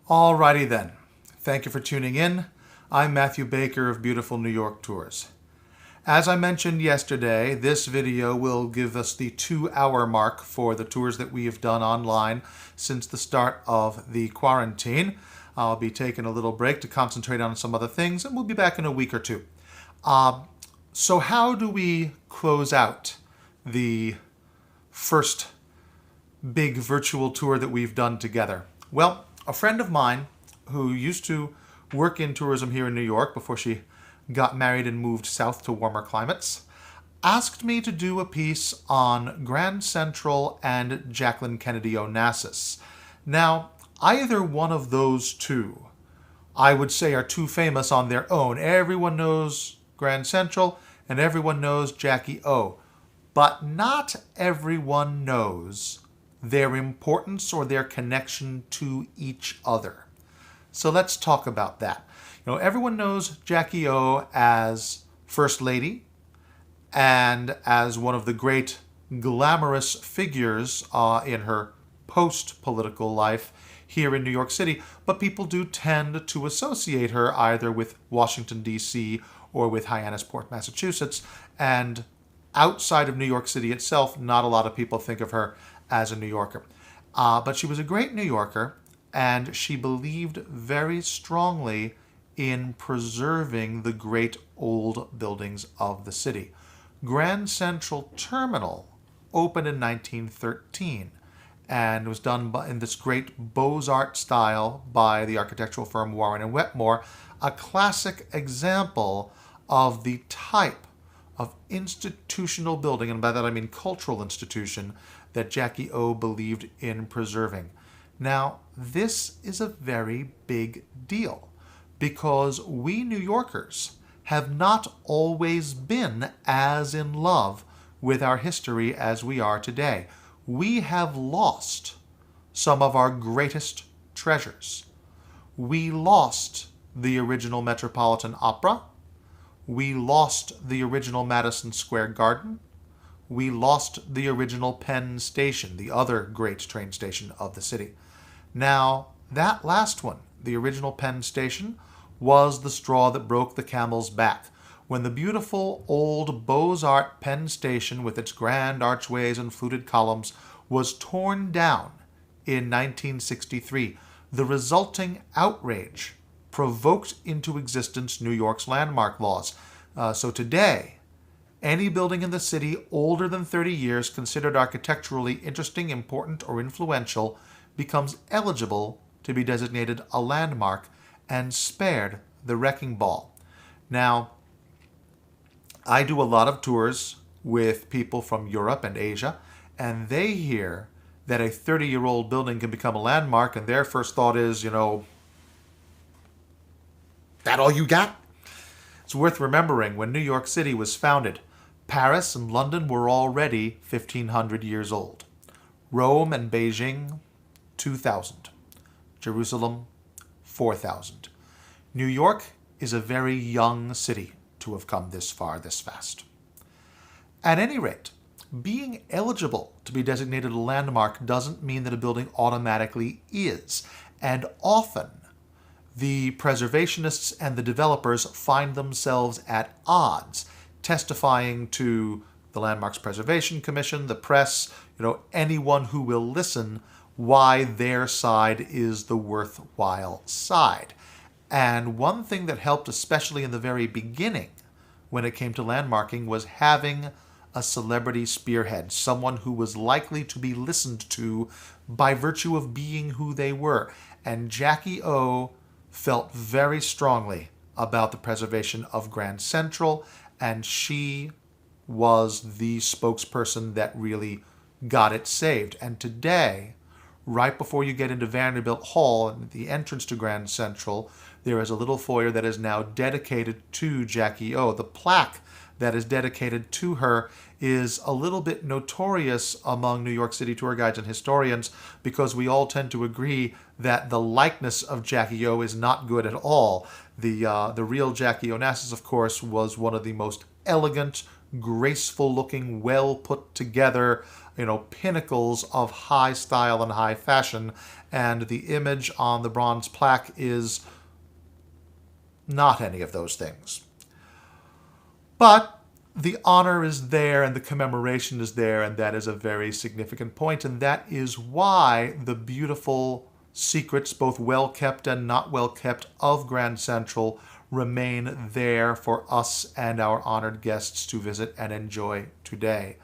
Alrighty then. Thank you for tuning in. I'm Matthew Baker of Beautiful New York Tours. As I mentioned yesterday, this video will give us the 2-hour mark for the tours that we have done online since the start of the quarantine. I'll be taking a little break to concentrate on some other things, and we'll be back in a week or two. So how do we close out the first big virtual tour that we've done together? Well, a friend of mine who used to work in tourism here in New York before she got married and moved south to warmer climates, asked me to do a piece on Grand Central and Jacqueline Kennedy Onassis. Now, either one of those two, I would say, are too famous on their own. Everyone knows Grand Central and everyone knows Jackie O. But not everyone knows their importance or their connection to each other. So let's talk about that. Everyone knows Jackie O as First Lady and as one of the great glamorous figures in her post-political life here in New York City, but people do tend to associate her either with Washington, D.C. or with Hyannisport, Massachusetts, and outside of New York City itself, not a lot of people think of her as a New Yorker. But she was a great New Yorker, and she believed very strongly in preserving the great old buildings of the city. Grand Central Terminal opened in 1913 and was done in this great Beaux-Arts style by the architectural firm Warren and Wetmore, a classic example of the type of institutional building, and by that I mean cultural institution, that Jackie O believed in preserving. Now, this is a very big deal because we New Yorkers have not always been as in love with our history as we are today. We have lost some of our greatest treasures. We lost the original Metropolitan Opera. We lost the original Madison Square Garden. We lost the original Penn Station, the other great train station of the city. Now, that last one, the original Penn Station, was the straw that broke the camel's back. When the beautiful old Beaux-Arts Penn Station with its grand archways and fluted columns was torn down in 1963, the resulting outrage provoked into existence New York's landmark laws. So today, any building in the city older than 30 years considered architecturally interesting, important, or influential becomes eligible to be designated a landmark and spared the wrecking ball. Now, I do a lot of tours with people from Europe and Asia, and they hear that a 30-year-old building can become a landmark, and their first thought is, that all you got? It's worth remembering when New York City was founded, Paris and London were already 1,500 years old. Rome and Beijing, 2,000. Jerusalem, 4,000. New York is a very young city to have come this far this fast. At any rate, being eligible to be designated a landmark doesn't mean that a building automatically is, and often the preservationists and the developers find themselves at odds, testifying to the Landmarks Preservation Commission, the press, anyone who will listen, why their side is the worthwhile side. And one thing that helped, especially in the very beginning, when it came to landmarking, was having a celebrity spearhead, someone who was likely to be listened to by virtue of being who they were. And Jackie O felt very strongly about the preservation of Grand Central, and she was the spokesperson that really got it saved. And today, right before you get into Vanderbilt Hall and the entrance to Grand Central, there is a little foyer that is now dedicated to Jackie O. The plaque that is dedicated to her is a little bit notorious among New York City tour guides and historians because we all tend to agree that the likeness of Jackie O is not good at all. The real Jackie Onassis, of course, was one of the most elegant, graceful-looking, well-put-together pinnacles of high style and high fashion, and the image on the bronze plaque is not any of those things. But the honor is there and the commemoration is there, and that is a very significant point, and that is why the beautiful secrets, both well-kept and not well-kept, of Grand Central remain there for us and our honored guests to visit and enjoy today.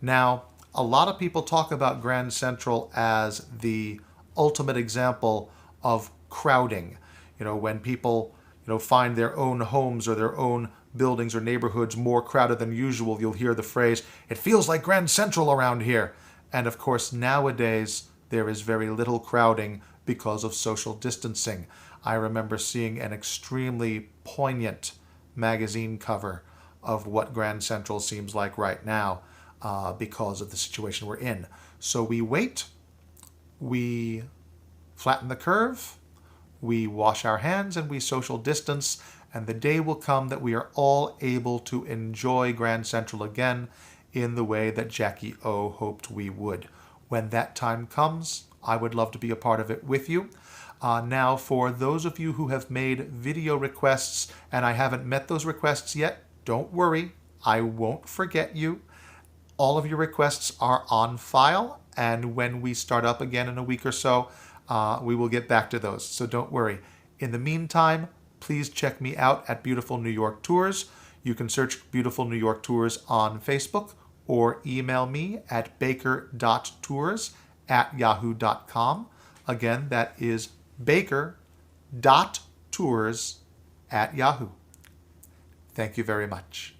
Now, a lot of people talk about Grand Central as the ultimate example of crowding. When people, find their own homes or their own buildings or neighborhoods more crowded than usual, you'll hear the phrase, "It feels like Grand Central around here." And of course, nowadays, there is very little crowding because of social distancing. I remember seeing an extremely poignant magazine cover of what Grand Central seems like right now because of the situation we're in. So we wait, we flatten the curve, we wash our hands, and we social distance, and the day will come that we are all able to enjoy Grand Central again in the way that Jackie O hoped we would. When that time comes, I would love to be a part of it with you. Now, for those of you who have made video requests and I haven't met those requests yet, don't worry, I won't forget you. All of your requests are on file, and when we start up again in a week or so, we will get back to those, so don't worry. In the meantime, please check me out at Beautiful New York Tours. You can search Beautiful New York Tours on Facebook or email me at baker.tours@yahoo.com. Again, that is baker.tours@yahoo. Thank you very much.